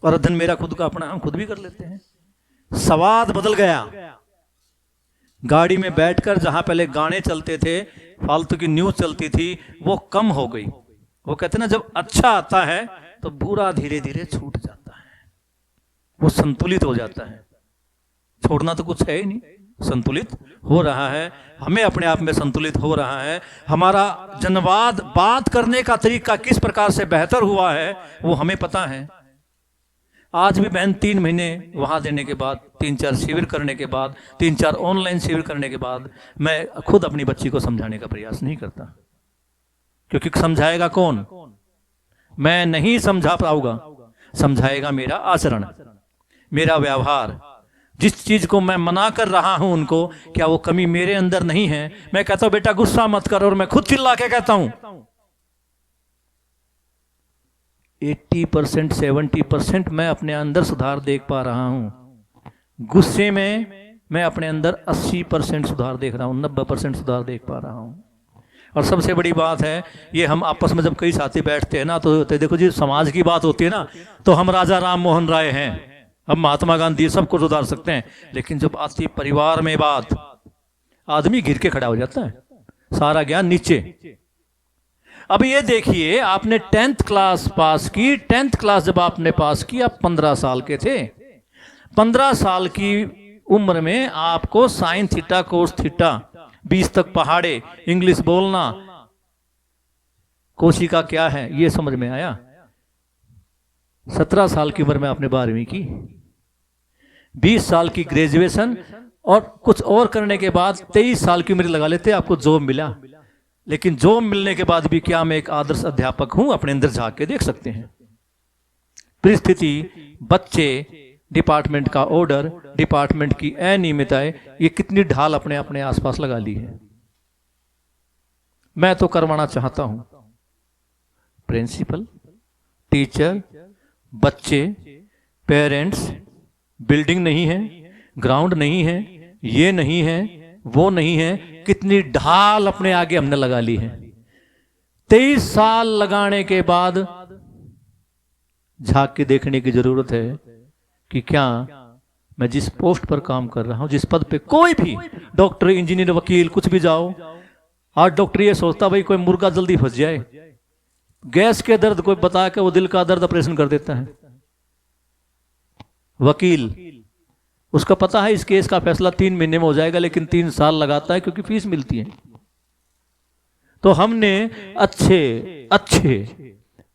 और अध्ययन मेरा खुद का अपना, हम खुद भी कर लेते हैं। स्वाद बदल गया। गाड़ी में बैठकर जहां पहले गाने चलते थे, फालतू की न्यूज चलती थी, वो कम हो गई। वो कहते ना, जब अच्छा आता है तो बुरा धीरे धीरे छूट जाता है, वो संतुलित हो जाता है। छोड़ना तो कुछ है ही नहीं, संतुलित हो रहा है, हमें अपने आप में संतुलित हो रहा है। हमारा जनवाद, बात करने का तरीका किस प्रकार से बेहतर हुआ है वो हमें पता है। आज भी बहन 3 महीने वहां देने के बाद, 3-4 शिविर करने के बाद, 3-4 ऑनलाइन शिविर करने के बाद, मैं खुद अपनी बच्ची को समझाने का प्रयास नहीं करता, क्योंकि समझाएगा कौन? मैं नहीं समझा पाऊंगा, समझाएगा मेरा आचरण, मेरा व्यवहार। जिस चीज को मैं मना कर रहा हूं उनको, क्या वो कमी मेरे अंदर नहीं है? मैं कहता हूं बेटा गुस्सा मत कर, और मैं खुद चिल्ला के कहता हूं 80% 70% मैं अपने अंदर सुधार देख पा रहा हूं। गुस्से में मैं अपने अंदर 80% सुधार देख रहा हूं, 90% सुधार देख पा रहा हूं। और सबसे बड़ी बात है, ये हम आपस में जब कई साथी बैठते हैं ना, तो देखो जी, समाज की बात होती है ना, तो हम राजा राम मोहन राय हैं, हम महात्मा गांधी, सबको सुधार सकते हैं। लेकिन जब आती परिवार में बात, आदमी गिर के खड़ा हो जाता है, सारा ज्ञान नीचे। अब ये देखिए, आपने 10th क्लास पास की, 10th क्लास जब आपने पास की, आप 15 साल के थे। 15 साल की उम्र में आपको साइन थीटा कोस थीटा, 20 तक पहाड़े, इंग्लिश बोलना, कोशिका क्या है, ये समझ में आया। 17 साल की उम्र में आपने 12वीं की, 20 साल की ग्रेजुएशन, और कुछ और करने के बाद 23 साल की उम्र लगा लेते, आपको जॉब मिला। लेकिन जॉब मिलने के बाद भी क्या मैं एक आदर्श अध्यापक हूं? अपने अंदर झांक के देख सकते हैं। परिस्थिति, बच्चे, डिपार्टमेंट का ऑर्डर, डिपार्टमेंट की अनियमितताएं, ये कितनी ढाल अपने अपने आसपास लगा ली है। मैं तो करवाना चाहता हूं। प्रिंसिपल, टीचर, बच्चे, पेरेंट्स, बिल्डिंग नहीं है, ग्राउंड नहीं है, ये नहीं है, वो नहीं है, कितनी ढाल अपने आगे हमने लगा ली है। 23 साल लगाने के बाद झांक के देखने की जरूरत है कि क्या मैं जिस पोस्ट पर काम कर रहा हूं, जिस पद पे, कोई भी डॉक्टर, इंजीनियर, वकील, कुछ भी जाओ, आज डॉक्टर ये सोचता भाई कोई मुर्गा जल्दी फंस जाए, गैस के दर्द कोई बता के वो दिल का दर्द ऑपरेशन कर देता है। वकील, उसका पता है इस केस का फैसला 3 महीने में हो जाएगा, लेकिन 3 साल लगाता है क्योंकि फीस मिलती है। तो हमने अच्छे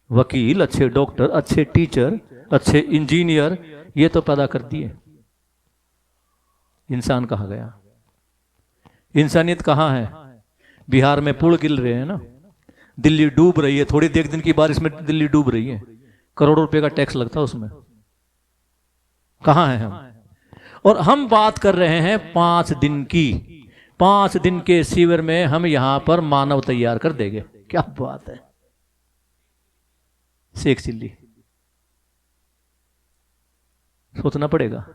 वकील, अच्छे डॉक्टर, अच्छे टीचर, अच्छे इंजीनियर, ये तो पैदा कर दिए। इंसान कहाँ गया? इंसानियत कहाँ है? बिहार में पुल गिर रहे हैं ना, दिल्ली डूब रही है, थोड़ी देर दिन की बारिश में दिल्ली डूब रही है, करोड़ों रुपए का टैक्स लगता है उसमें। कहाँ है हम? और हम बात कर रहे हैं 5 दिन की। 5 दिन के शिविर में हम यहां पर मानव तैयार कर देंगे। क्या बात है! शेख चिल्ली, सोचना पड़ेगा।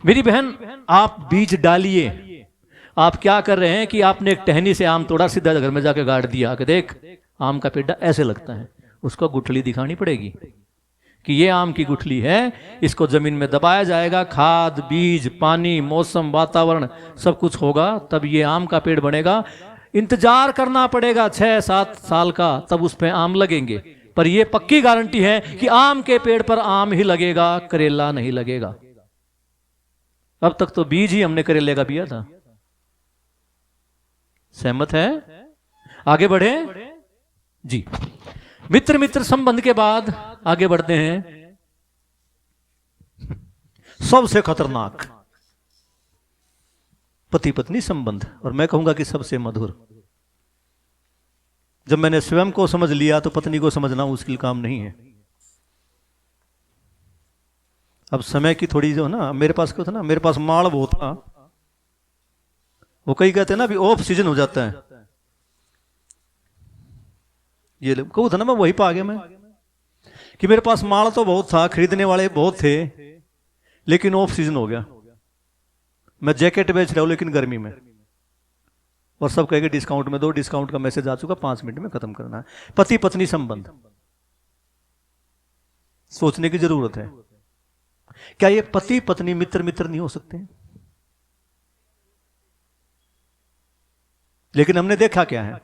मेरी बहन, आप बीज डालिए। आप क्या कर रहे हैं कि आपने एक टहनी से आम तोड़ा, सीधा घर में जाके गाड़ दिया कि देख आम का पेड़ ऐसे लगता है। उसको गुठली दिखानी पड़ेगी कि ये आम की गुठली है, इसको जमीन में दबाया जाएगा, खाद, बीज, पानी, मौसम, वातावरण सब कुछ होगा, तब ये आम का पेड़ बनेगा। इंतजार करना पड़ेगा 6-7 साल का, तब उस पे आम लगेंगे। पर ये पक्की गारंटी है कि आम के पेड़ पर आम ही लगेगा, करेला नहीं लगेगा। अब तक तो बीज ही हमने करेले का दिया था। सहमत है? आगे बढ़े जी। मित्र मित्र संबंध के बाद आगे बढ़ते हैं। सबसे खतरनाक पति पत्नी संबंध, और मैं कहूंगा कि सबसे मधुर। जब मैंने स्वयं को समझ लिया तो पत्नी को समझना मुश्किल काम नहीं है। अब समय की थोड़ी जो ना, मेरे पास क्या था ना, मेरे पास माल बहुत था। वो कई कहते हैं ना अभी ऑफ सीजन हो जाता है, ये कहूँ था ना, मैं वही पा गया मैं कि मेरे पास माल तो बहुत था, खरीदने वाले बहुत थे, लेकिन ऑफ सीजन हो गया। मैं जैकेट बेच रहा हूं लेकिन गर्मी में, और सब कहेंगे डिस्काउंट में दो, डिस्काउंट का मैसेज आ चुका, 5 मिनट में खत्म करना है। पति पत्नी संबंध सोचने की जरूरत है। क्या ये पति पत्नी मित्र मित्र नहीं हो सकते? लेकिन हमने देखा क्या है,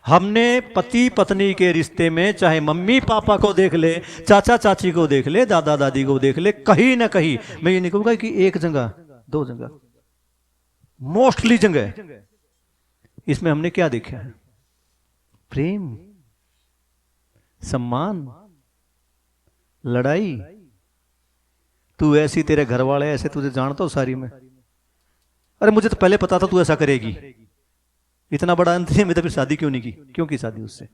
हमने पति पत्नी के रिश्ते में चाहे मम्मी पापा को देख ले, चाचा चाची को देख ले, दादा दादी को देख ले, कहीं ना कहीं, मैं ये नहीं कहूंगा कि एक जगह दो जगह, मोस्टली जगह इसमें हमने क्या देखा है? प्रेम, सम्मान, लड़ाई। तू ऐसी, तेरे घर वाले ऐसे, तुझे जानता हो सारी में, अरे मुझे तो पहले पता था तू ऐसा करेगी, इतना बड़ा अंत है, मैं तो फिर शादी क्यों नहीं की? क्यों की शादी उससे?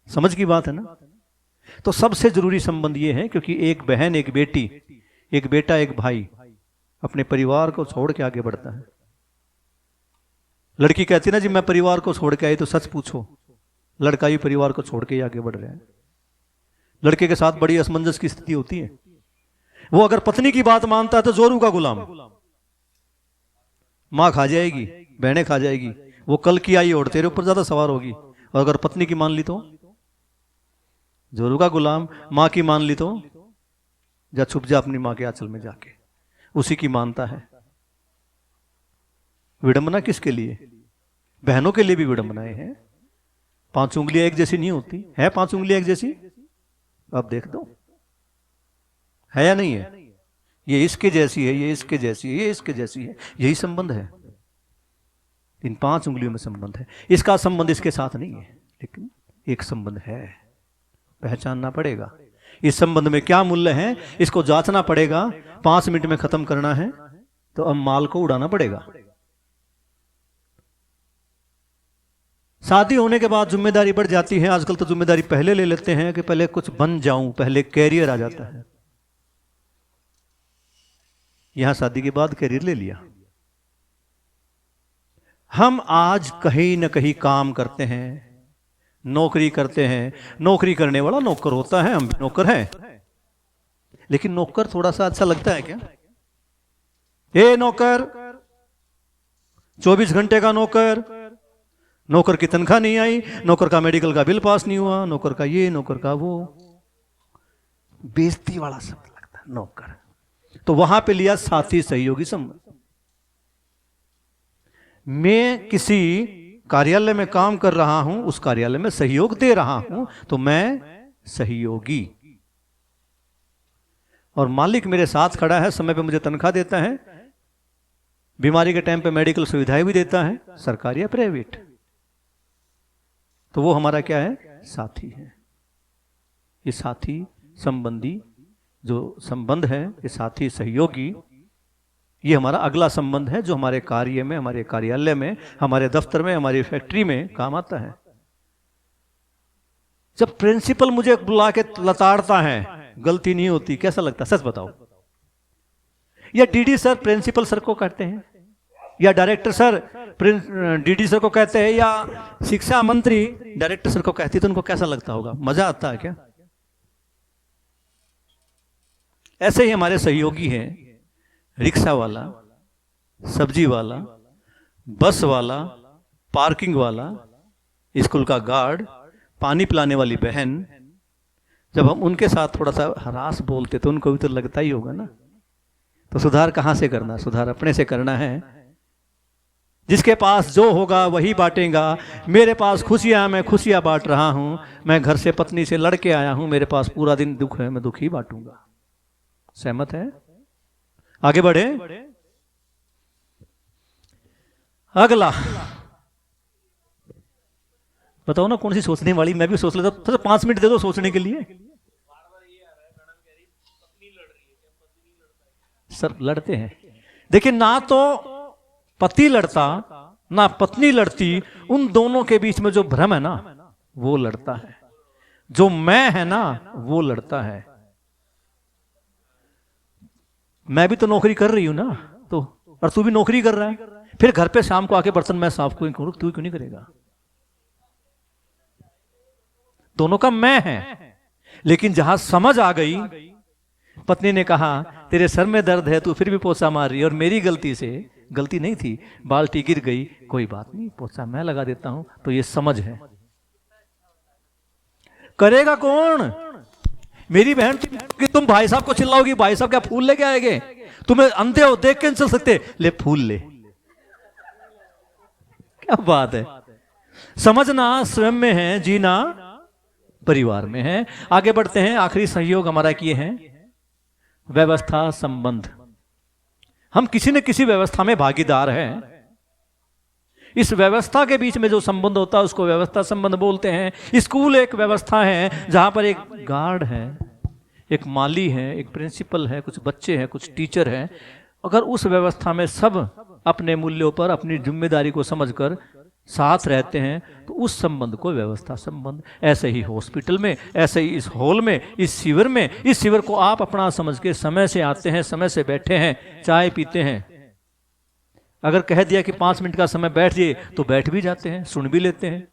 समझ की बात है ना? तो सबसे जरूरी संबंध ये है, क्योंकि एक बहन एक बेटी, एक बेटा एक भाई अपने परिवार को छोड़ के आगे बढ़ता है। लड़की कहती है ना जी मैं परिवार को छोड़ के आई, तो सच पूछो लड़का भी परिवार को छोड़ के ही आगे बढ़ रहा है। लड़के के साथ बड़ी असमंजस की स्थिति होती है। वो अगर पत्नी की बात मानता है तो जोरू का गुलाम, मां खा जाएगी, बहनें खा जाएगी, वो कल की आई और तेरे ऊपर ज्यादा सवार होगी। और अगर पत्नी की मान ली तो जोरू का गुलाम, मां की मान ली तो जा छुप जा अपनी मां के आंचल में जाके, उसी की मानता है। विडंबना किसके लिए? बहनों के लिए भी विडंबनाएं हैं। 5 उंगलियां एक जैसी नहीं होती है। 5 उंगलियां एक जैसी? अब देख दो है या नहीं है? ये इसके जैसी है, ये इसके जैसी है, ये इसके जैसी है। यही संबंध है, इन 5 उंगलियों में संबंध है। इसका संबंध इसके साथ नहीं है, लेकिन एक संबंध है, पहचानना पड़ेगा। इस संबंध में क्या मूल्य है, इसको जांचना पड़ेगा। 5 मिनट में खत्म करना है तो अब माल को उड़ाना पड़ेगा। शादी होने के बाद जिम्मेदारी बढ़ जाती है। आजकल तो जिम्मेदारी पहले ले लेते हैं कि पहले कुछ बन जाऊं, पहले कैरियर आ जाता है। यहां शादी के बाद कैरियर ले लिया। हम आज कहीं ना कहीं काम करते हैं, नौकरी करते हैं। नौकरी करने वाला नौकर होता है, हम भी नौकर हैं। लेकिन नौकर थोड़ा सा अच्छा लगता है क्या? ये नौकर, 24 घंटे का नौकर, नौकर की तनख्वाह नहीं आई, नौकर का मेडिकल का बिल पास नहीं हुआ, नौकर का ये, नौकर का वो, बेइज्जती वाला शब्द लगता है नौकर। तो वहां पे लिया साथी सहयोगी संबंध। मैं किसी कार्यालय में काम कर रहा हूं, उस कार्यालय में सहयोग दे रहा हूं, तो मैं सहयोगी। और मालिक मेरे साथ खड़ा है, समय पे मुझे तनख्वाह देता है, बीमारी के टाइम पे मेडिकल सुविधाएं भी देता है, सरकारी या प्राइवेट, तो वो हमारा क्या है? साथी है। ये साथी संबंधी जो संबंध है, ये साथी सहयोगी, ये हमारा अगला संबंध है जो हमारे कार्य में, हमारे कार्यालय में, हमारे दफ्तर में, हमारी फैक्ट्री में काम आता है। जब प्रिंसिपल मुझे बुला के लताड़ता है, गलती नहीं होती, कैसा लगता? सच बताओ। या डीडी सर प्रिंसिपल सर को कहते हैं, या डायरेक्टर सर डीडी सर को कहते हैं, या शिक्षा मंत्री डायरेक्टर सर को कहती, तो उनको कैसा लगता होगा? मजा आता है क्या? ऐसे ही हमारे सहयोगी हैं, रिक्शा वाला, सब्जी वाला, बस वाला, पार्किंग वाला, स्कूल का गार्ड, पानी पिलाने वाली बहन। जब हम उनके साथ थोड़ा सा हरास बोलते तो उनको भी तो लगता ही होगा ना। तो सुधार कहां से करना? सुधार अपने से करना है। जिसके पास जो होगा वही बांटेगा। मेरे पास खुशियां, मैं खुशियां बांट रहा हूं। मैं घर से पत्नी से लड़के आया हूं, मेरे पास पूरा दिन दुख है, मैं दुख ही बांटूंगा। सहमत है? आगे बढ़े। अगला बताओ ना कौन सी सोचने वाली? मैं भी सोच लेता। तो 5 मिनट दे दो सोचने के लिए। सर लड़ते हैं। देखिए, ना तो पति लड़ता ना पत्नी लड़ती, उन दोनों के बीच में जो भ्रम है ना, वो लड़ता है। जो मैं है ना, वो लड़ता है। मैं भी तो नौकरी कर रही हूं ना, तो और तू भी नौकरी कर रहा है, फिर घर पे शाम को आके बर्तन मैं साफ क्यों करूं? तू क्यों नहीं करेगा? दोनों का मैं है। लेकिन जहां समझ आ गई, पत्नी ने कहा तेरे सर में दर्द है, तू फिर भी पोछा मार रही है, और मेरी गलती से, गलती नहीं थी, बाल्टी गिर गई, कोई बात नहीं, पोछा मैं लगा देता हूं, तो ये समझ है। करेगा कौन? मेरी बहन कि तुम भाई साहब को चिल्लाओगी, भाई साहब क्या फूल लेके आएंगे? तुम्हें अंधे हो, देख के नहीं चल सकते, ले फूल ले। क्या बात है। समझना स्वयं में है, जीना परिवार में है। आगे बढ़ते हैं। आखिरी सहयोग हमारा किए हैं व्यवस्था संबंध। हम किसी न किसी व्यवस्था में भागीदार हैं। इस व्यवस्था के बीच में जो संबंध होता है उसको व्यवस्था संबंध बोलते हैं। स्कूल एक व्यवस्था है जहां पर एक गार्ड है, एक माली है, एक प्रिंसिपल है, कुछ बच्चे हैं, कुछ टीचर हैं। अगर उस व्यवस्था में सब अपने मूल्यों पर अपनी जिम्मेदारी को समझकर साथ रहते हैं तो उस संबंध को व्यवस्था संबंध। ऐसे ही हॉस्पिटल में, ऐसे ही इस हॉल में, इस शिविर में, इस शिविर को आप अपना समझ के समय से आते हैं, समय से बैठे हैं, चाय पीते हैं। अगर कह दिया कि 5 मिनट का समय बैठ जाइए तो बैठ भी जाते हैं, सुन भी लेते हैं।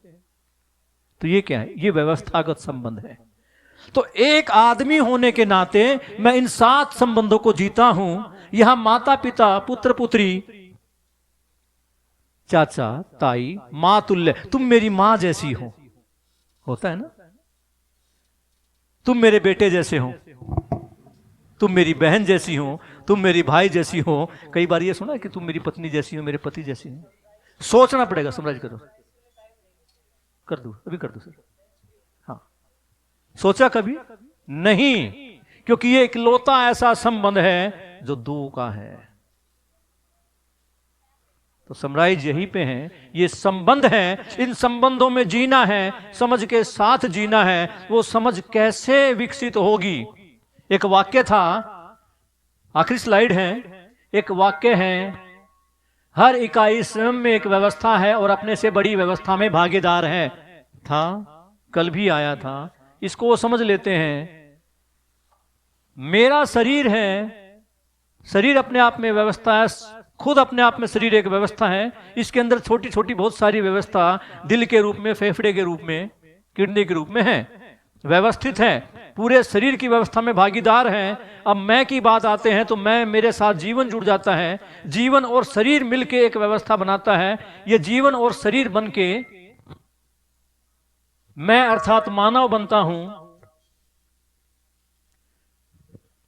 तो ये क्या है? ये व्यवस्थागत संबंध है। तो एक आदमी होने के नाते मैं इन 7 संबंधों को जीता हूं। यहां माता पिता, पुत्र पुत्री, चाचा ताई, मां तुल्य, तुम मेरी मां जैसी हो, होता है ना? तुम मेरे बेटे जैसे हो, तुम मेरी बहन जैसी हो, तुम मेरी भाई जैसी हो। कई बार ये सुना है कि तुम मेरी पत्नी जैसी हो, मेरे पति जैसी हो। सोचना पड़ेगा। समराइज करो, कर दो, अभी कर दो सर। हाँ, सोचा कभी नहीं, क्योंकि ये इकलौता ऐसा संबंध है जो 2 का है। तो समराइज यहीं पे है। ये संबंध है, इन संबंधों में जीना है, समझ के साथ जीना है। वो समझ कैसे विकसित होगी? एक वाक्य था, आखिरी स्लाइड है। एक वाक्य है, हर इकाई स्वयं में एक व्यवस्था है और अपने से बड़ी व्यवस्था में भागीदार है। था, कल भी आया था। इसको वो समझ लेते हैं। मेरा शरीर है, शरीर अपने आप में व्यवस्था है, खुद अपने आप में शरीर एक व्यवस्था है। इसके अंदर छोटी छोटी बहुत सारी व्यवस्था दिल के रूप में, फेफड़े के रूप में, किडनी के रूप में है, व्यवस्थित है। पूरे शरीर की व्यवस्था में भागीदार हैं। अब मैं की बात आते हैं तो मैं, मेरे साथ जीवन जुड़ जाता है। जीवन और शरीर मिलके एक व्यवस्था बनाता है। ये जीवन और शरीर बनके मैं अर्थात मानव बनता हूं।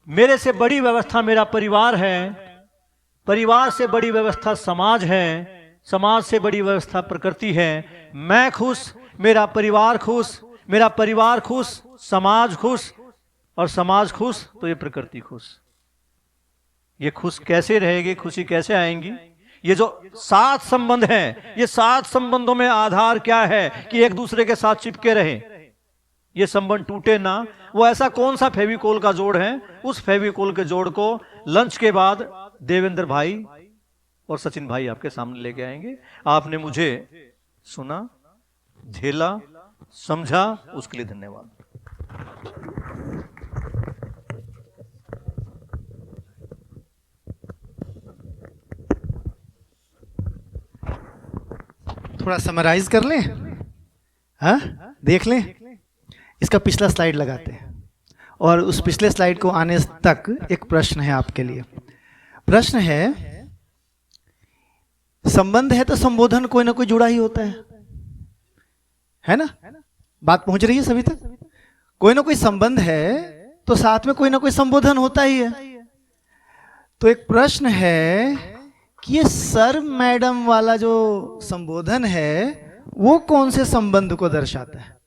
मेरे से बड़ी व्यवस्था मेरा परिवार है, परिवार से बड़ी व्यवस्था समाज है, समाज से बड़ी व्यवस्था प्रकृति है। मैं खुश, मेरा परिवार खुश, मेरा परिवार खुश, समाज खुश, और समाज खुश तो ये प्रकृति खुश। ये खुश कैसे रहेगी, खुशी कैसे आएंगी? ये जो 7 संबंध हैं, ये 7 संबंधों में आधार क्या है कि एक दूसरे के साथ चिपके रहे, ये संबंध टूटे ना। वो ऐसा कौन सा फेविकोल का जोड़ है? उस फेविकोल के जोड़ को लंच के बाद देवेंद्र भाई और सचिन भाई आपके सामने लेके आएंगे। आपने मुझे सुना, झेला, समझा, उसके लिए धन्यवाद। थोड़ा समराइज कर लें, हाँ, देख लें। इसका पिछला स्लाइड लगाते हैं और उस पिछले स्लाइड को आने तक एक प्रश्न है आपके लिए। प्रश्न है, संबंध है तो संबोधन कोई ना कोई जुड़ा ही होता है ना? बात पहुंच रही है सभी तक? कोई ना कोई संबंध है तो साथ में कोई ना कोई संबोधन होता ही है। तो एक प्रश्न है कि ये सर मैडम वाला जो संबोधन है वो कौन से संबंध को दर्शाता है?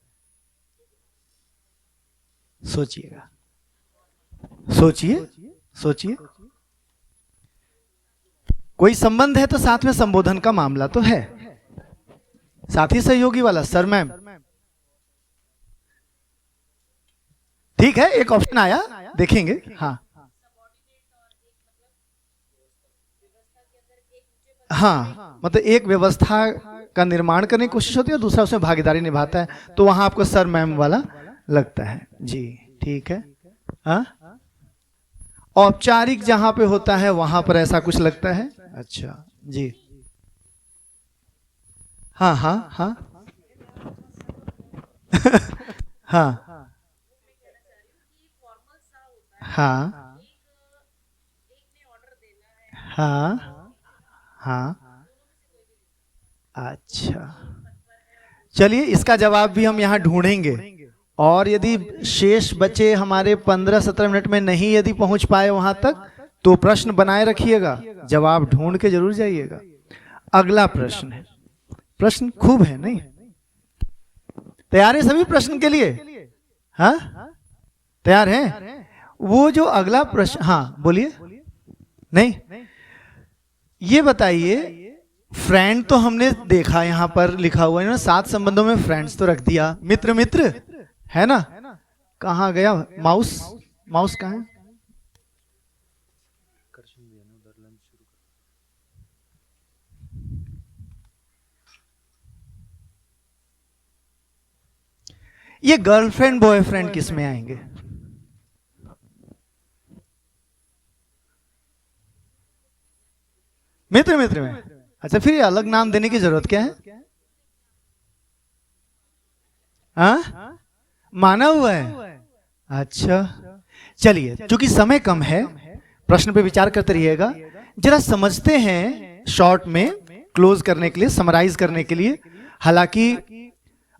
सोचिएगा, सोचिए, सोचिए। कोई संबंध है तो साथ में संबोधन का मामला तो है। साथी सहयोगी वाला सर मैम, ठीक है, एक ऑप्शन आया, देखेंगे। हाँ हाँ, मतलब एक व्यवस्था का निर्माण करने की कोशिश होती है और दूसरा उसमें भागीदारी निभाता है, तो वहां आपको सर मैम वाला लगता है जी। ठीक है। हाँ, औपचारिक जहां पे होता है वहां पर ऐसा कुछ लगता है। अच्छा जी, हाँ हाँ हाँ हाँ हाँ हाँ हाँ, अच्छा, चलिए इसका जवाब भी हम यहाँ ढूंढेंगे और यदि शेष बचे हमारे 15-17 मिनट में नहीं यदि पहुंच पाए वहां तक, तो प्रश्न बनाए रखिएगा, जवाब ढूंढ के जरूर जाइएगा। अगला प्रश्न है, प्रश्न खूब है नहीं? तैयार है सभी प्रश्न के लिए? हाँ, तैयार हैं? वो जो अगला प्रश्न, हाँ बोलिए। नहीं, ये बताइए, फ्रेंड तो हमने देखा यहां पर लिखा हुआ है ना, 7 संबंधों में फ्रेंड्स तो रख दिया। मित्र मित्र है ना? कहां गया माउस? माउस कहां है? ये गर्लफ्रेंड बॉयफ्रेंड किस में आएंगे? मित्र मित्र में। अच्छा, फिर ये अलग नाम देने की जरूरत क्या है? हाँ, माना हुआ है। अच्छा, चलिए, चूंकि समय कम है, प्रश्न पे विचार करते रहिएगा। जरा समझते हैं शॉर्ट में, क्लोज करने के लिए, समराइज करने के लिए। हालांकि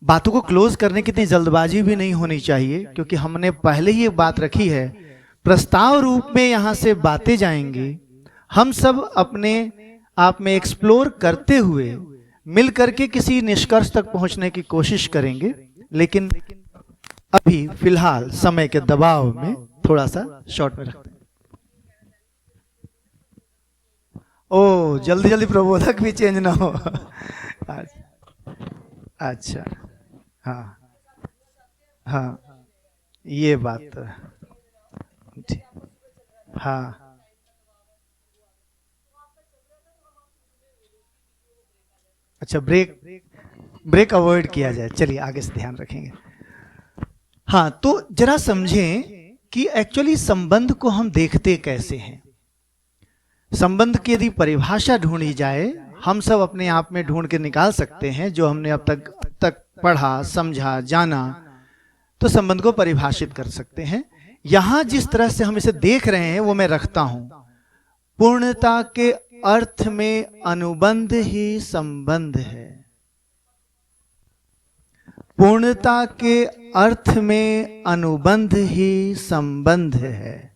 बातों को क्लोज करने की इतनी जल्दबाजी भी नहीं होनी चाहिए, क्योंकि हमने पहले ही एक बात रखी है, प्रस्ताव रूप में यहां से बातें जाएंगी। हम सब अपने आप में एक्सप्लोर करते हुए मिल करके किसी निष्कर्ष तक पहुंचने की कोशिश करेंगे, लेकिन अभी फिलहाल समय के दबाव में थोड़ा सा शॉर्ट में रखते हैं। ओ, जल्दी जल्दी प्रबोधक भी चेंज ना हो। अच्छा, हाँ हाँ, ये बात तो ठीक। हाँ, अच्छा, ब्रेक अवॉइड किया जाए। चलिए आगे से ध्यान रखेंगे। हाँ, तो जरा समझें कि एक्चुअली संबंध को हम देखते कैसे हैं। संबंध की यदि परिभाषा ढूंढी जाए, हम सब अपने आप में ढूंढ के निकाल सकते हैं, जो हमने अब तक पढ़ा, समझा, जाना, तो संबंध को परिभाषित कर सकते हैं। यहां जिस तरह से हम इसे देख रहे हैं वो मैं रखता हूं। पूर्णता के अर्थ में अनुबंध ही संबंध है। पूर्णता के अर्थ में अनुबंध ही संबंध है।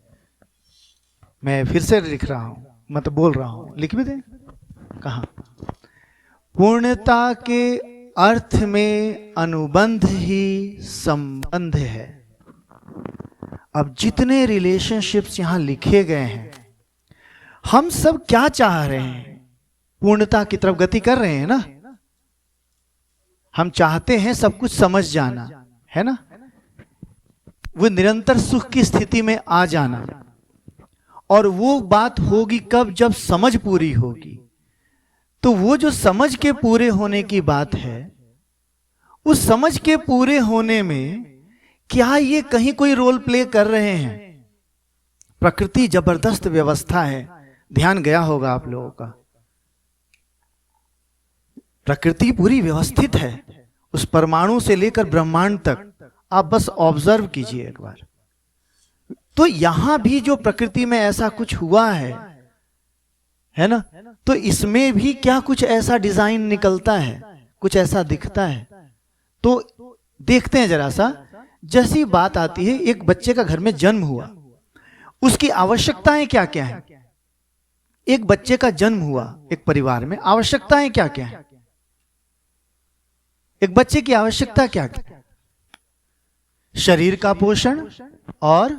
मैं फिर से लिख रहा हूं, मत बोल रहा हूं, लिख भी दें। कहां? पूर्णता के अर्थ में अनुबंध ही संबंध है। अब जितने रिलेशनशिप्स यहां लिखे गए हैं, हम सब क्या चाह रहे हैं? पूर्णता की तरफ गति कर रहे हैं ना? हम चाहते हैं सब कुछ समझ जाना, है ना? वो निरंतर सुख की स्थिति में आ जाना। और वो बात होगी कब? जब समझ पूरी होगी। तो वो जो समझ के पूरे होने की बात है, उस समझ के पूरे होने में क्या ये कहीं कोई रोल प्ले कर रहे हैं? प्रकृति जबरदस्त व्यवस्था है, ध्यान गया होगा आप लोगों का। प्रकृति पूरी व्यवस्थित है, उस परमाणु से लेकर ब्रह्मांड तक। आप बस ऑब्जर्व कीजिए एक बार। तो यहां भी जो प्रकृति में ऐसा कुछ हुआ है ना, तो इसमें भी क्या कुछ ऐसा डिजाइन निकलता है, कुछ ऐसा दिखता है। तो देखते हैं जरा सा। जैसी बात आती है, एक बच्चे का घर में जन्म हुआ, उसकी आवश्यकताएं क्या क्या है? एक बच्चे का जन्म हुआ एक परिवार में, आवश्यकताएं क्या क्या है? एक बच्चे की आवश्यकता क्या क्या? शरीर का पोषण और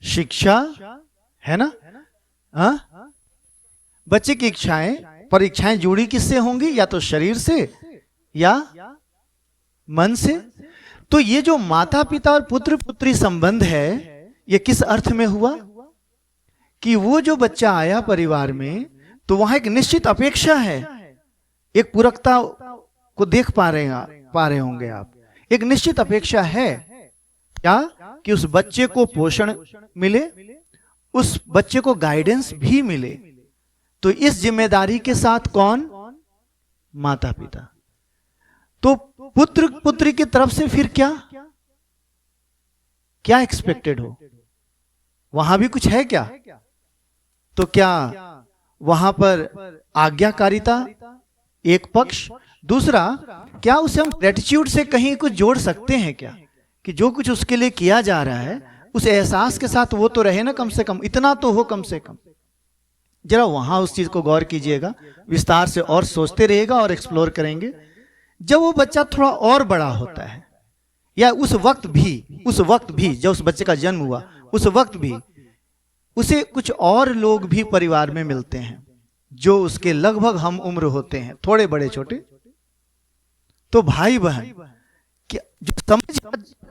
शिक्षा, है ना? हाँ, बच्चे की इच्छाएं, पर इच्छाएं जुड़ी किससे होंगी? या तो शरीर से या मन से। तो ये जो माता पिता और पुत्र पुत्री संबंध है, ये किस अर्थ में हुआ? कि वो जो बच्चा आया परिवार में, तो वहां एक निश्चित अपेक्षा है, एक पूरकता को देख पा रहे होंगे आप। एक निश्चित अपेक्षा है क्या? कि उस बच्चे को पोषण मिले, उस बच्चे को गाइडेंस भी मिले। तो इस जिम्मेदारी के साथ कौन? माता पिता। तो पुत्र पुत्री की तरफ से फिर क्या क्या एक्सपेक्टेड हो? वहां भी कुछ है क्या? तो क्या वहां पर आज्ञाकारिता एक पक्ष, दूसरा, क्या उसे हम ग्रेटिट्यूड से कहीं कुछ जोड़ सकते हैं क्या, कि जो कुछ उसके लिए किया जा रहा है उस एहसास के साथ वो तो रहे ना, कम से कम इतना तो हो कम से कम। जरा वहां उस चीज को गौर कीजिएगा, विस्तार से और सोचते रहिएगा और एक्सप्लोर करेंगे। जब वो बच्चा थोड़ा और बड़ा होता है, या उस वक्त भी जब उस बच्चे का जन्म हुआ उस वक्त भी उसे कुछ और लोग भी परिवार में मिलते हैं जो उसके लगभग हम उम्र होते हैं, थोड़े बड़े छोटे। तो भाई बहन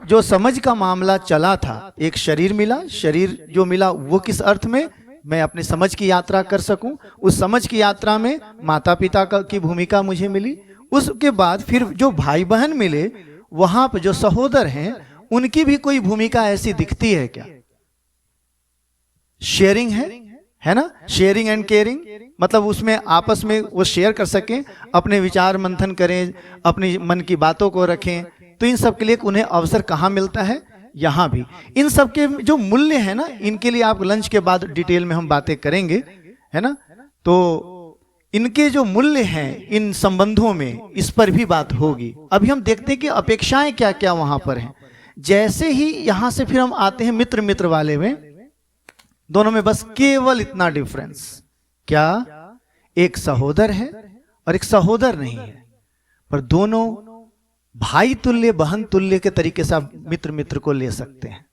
जो समझ का मामला चला था, एक शरीर मिला, शरीर जो मिला वो किस अर्थ में, मैं अपनी समझ की यात्रा कर सकूं, उस समझ की यात्रा में माता पिता की भूमिका मुझे मिली। उसके बाद फिर जो भाई बहन मिले, वहां पर जो सहोदर हैं उनकी भी कोई भूमिका ऐसी दिखती है क्या? शेयरिंग है ना, शेयरिंग एंड केयरिंग, मतलब उसमें आपस में वो शेयर कर सकें, अपने विचार मंथन करें, अपनी मन की बातों को रखें। तो इन सब के लिए उन्हें अवसर कहाँ मिलता है? यहाँ भी। इन सब के जो मूल्य है ना, इनके लिए आप लंच के बाद डिटेल में हम बातें करेंगे, है ना। तो इनके जो मूल्य हैं इन संबंधों में, इस पर भी बात होगी। अभी हम देखते हैं कि अपेक्षाएं क्या क्या वहां पर हैं। जैसे ही यहां से फिर हम आते हैं मित्र मित्र वाले में, दोनों में बस केवल इतना डिफरेंस, क्या एक सहोदर है और एक सहोदर नहीं है, पर दोनों भाई तुल्य बहन तुल्य के तरीके से आप मित्र मित्र को ले सकते हैं।